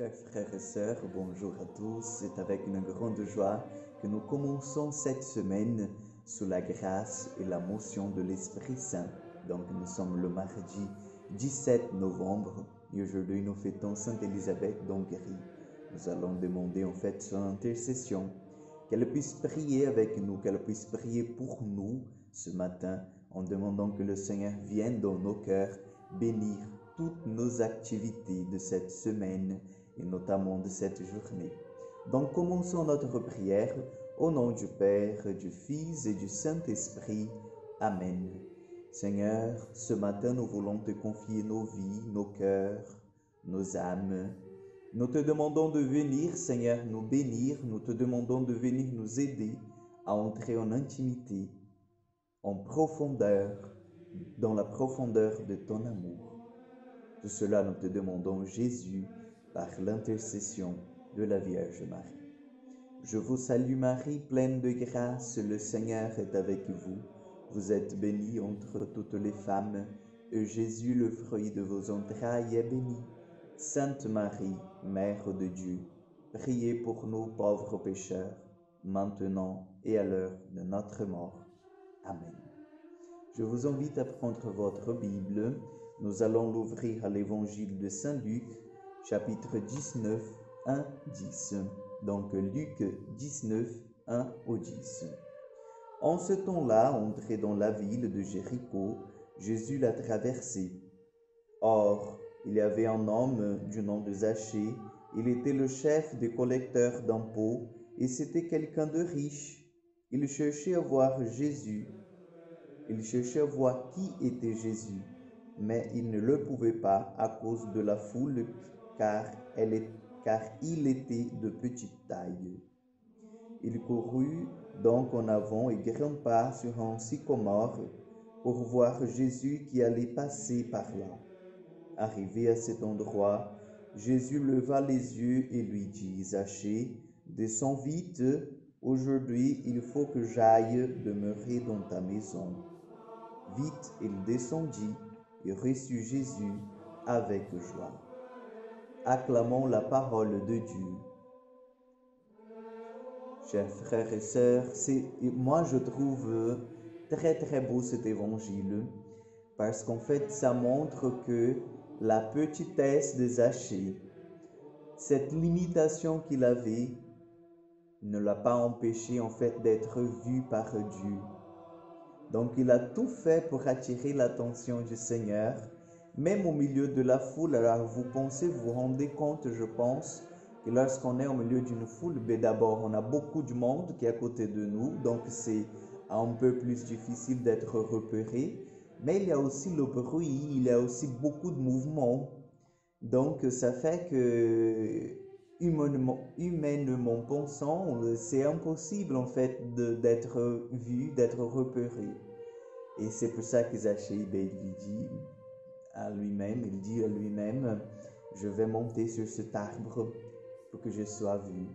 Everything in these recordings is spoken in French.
Chers frères et sœurs, bonjour à tous. C'est avec une grande joie que nous commençons cette semaine sous la grâce et la motion de l'Esprit Saint. Donc nous sommes le mardi 17 novembre et aujourd'hui nous fêtons Sainte Élisabeth d'Hongrie. Nous allons demander en fait son intercession, qu'elle puisse prier avec nous, qu'elle puisse prier pour nous ce matin en demandant que le Seigneur vienne dans nos cœurs bénir toutes nos activités de cette semaine et notamment de cette journée. Donc commençons notre prière au nom du Père, du Fils et du Saint-Esprit. Amen. Seigneur, ce matin nous voulons te confier nos vies, nos cœurs, nos âmes. Nous te demandons de venir, Seigneur, nous bénir. Nous te demandons de venir nous aider à entrer en intimité, en profondeur, dans la profondeur de ton amour. Tout cela, nous te demandons, Jésus, par l'intercession de la Vierge Marie. Je vous salue Marie, pleine de grâce, le Seigneur est avec vous. Vous êtes bénie entre toutes les femmes, et Jésus, le fruit de vos entrailles, est béni. Sainte Marie, Mère de Dieu, priez pour nous pauvres pécheurs, maintenant et à l'heure de notre mort. Amen. Je vous invite à prendre votre Bible. Nous allons l'ouvrir à l'Évangile de Saint Luc, chapitre 19, 1, 10. Donc Luc 19, 1 au 10. En ce temps-là, entré dans la ville de Jéricho, Jésus l'a traversée. Or, il y avait un homme du nom de Zachée. Il était le chef des collecteurs d'impôts et c'était quelqu'un de riche. Il cherchait à voir Jésus. Il cherchait à voir qui était Jésus, mais il ne le pouvait pas à cause de la foule, car il était de petite taille. Il courut donc en avant et grimpa sur un sycomore pour voir Jésus qui allait passer par là. Arrivé à cet endroit, Jésus leva les yeux et lui dit, « Zachée, descends vite, aujourd'hui il faut que j'aille demeurer dans ta maison. » Vite, il descendit et reçut Jésus avec joie. Acclamons la parole de Dieu. Chers frères et sœurs, moi je trouve très beau cet évangile parce qu'en fait ça montre que la petitesse de Zachée, cette limitation qu'il avait, ne l'a pas empêché en fait d'être vu par Dieu. Donc il a tout fait pour attirer l'attention du Seigneur, même au milieu de la foule. Alors vous vous rendez compte, je pense, que lorsqu'on est au milieu d'une foule, d'abord on a beaucoup de monde qui est à côté de nous, donc c'est un peu plus difficile d'être repéré, mais il y a aussi le bruit, il y a aussi beaucoup de mouvements. Donc ça fait que humainement pensant, c'est impossible en fait d'être vu, d'être repéré. Et c'est pour ça que Zachée, il dit à lui-même, je vais monter sur cet arbre pour que je sois vu.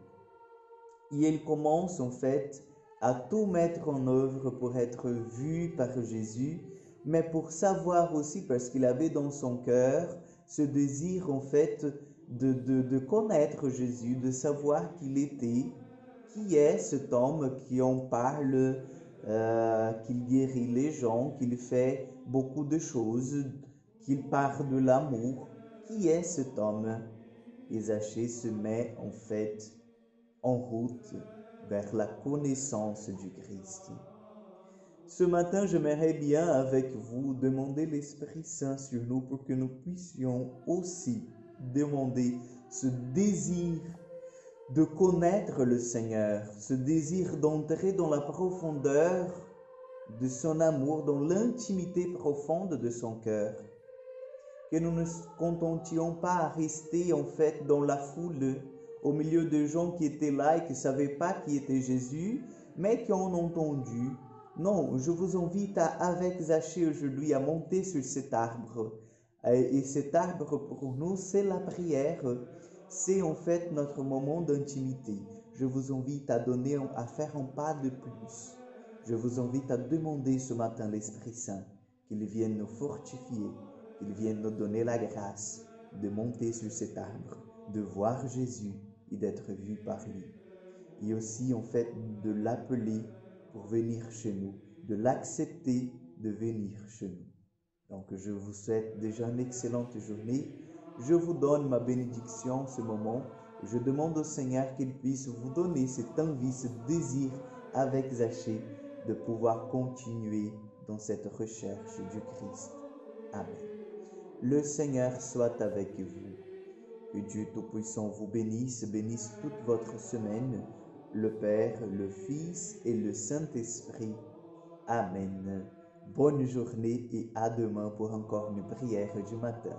Et il commence en fait à tout mettre en œuvre pour être vu par Jésus, mais pour savoir aussi, parce qu'il avait dans son cœur ce désir en fait de connaître Jésus, de savoir qui est cet homme qui en parle, qu'il guérit les gens, qu'il fait beaucoup de choses, qu'il parle de l'amour. Qui est cet homme? Et Zachée se met en fait en route vers la connaissance du Christ. Ce matin, j'aimerais bien avec vous demander l'Esprit Saint sur nous pour que nous puissions aussi demander ce désir de connaître le Seigneur, ce désir d'entrer dans la profondeur de son amour, dans l'intimité profonde de son cœur. Que nous ne nous contentions pas à rester en fait dans la foule, au milieu de gens qui étaient là et qui ne savaient pas qui était Jésus, mais qui ont entendu. Non, je vous invite avec Zachée aujourd'hui à monter sur cet arbre. Et cet arbre pour nous, c'est la prière. C'est en fait notre moment d'intimité. Je vous invite à faire un pas de plus. Je vous invite à demander ce matin l'Esprit Saint, qu'il vienne nous fortifier, qu'il vienne nous donner la grâce de monter sur cet arbre de voir Jésus et d'être vu par lui. Et aussi, en fait, de l'appeler pour venir chez nous, de l'accepter de venir chez nous. Donc, je vous souhaite déjà une excellente journée. Je vous donne ma bénédiction en ce moment. Je demande au Seigneur qu'il puisse vous donner cette envie, ce désir avec Zachée de pouvoir continuer dans cette recherche du Christ. Amen. Le Seigneur soit avec vous. Que Dieu Tout-Puissant vous bénisse, bénisse toute votre semaine, le Père, le Fils et le Saint-Esprit. Amen. Bonne journée et à demain pour encore une prière du matin.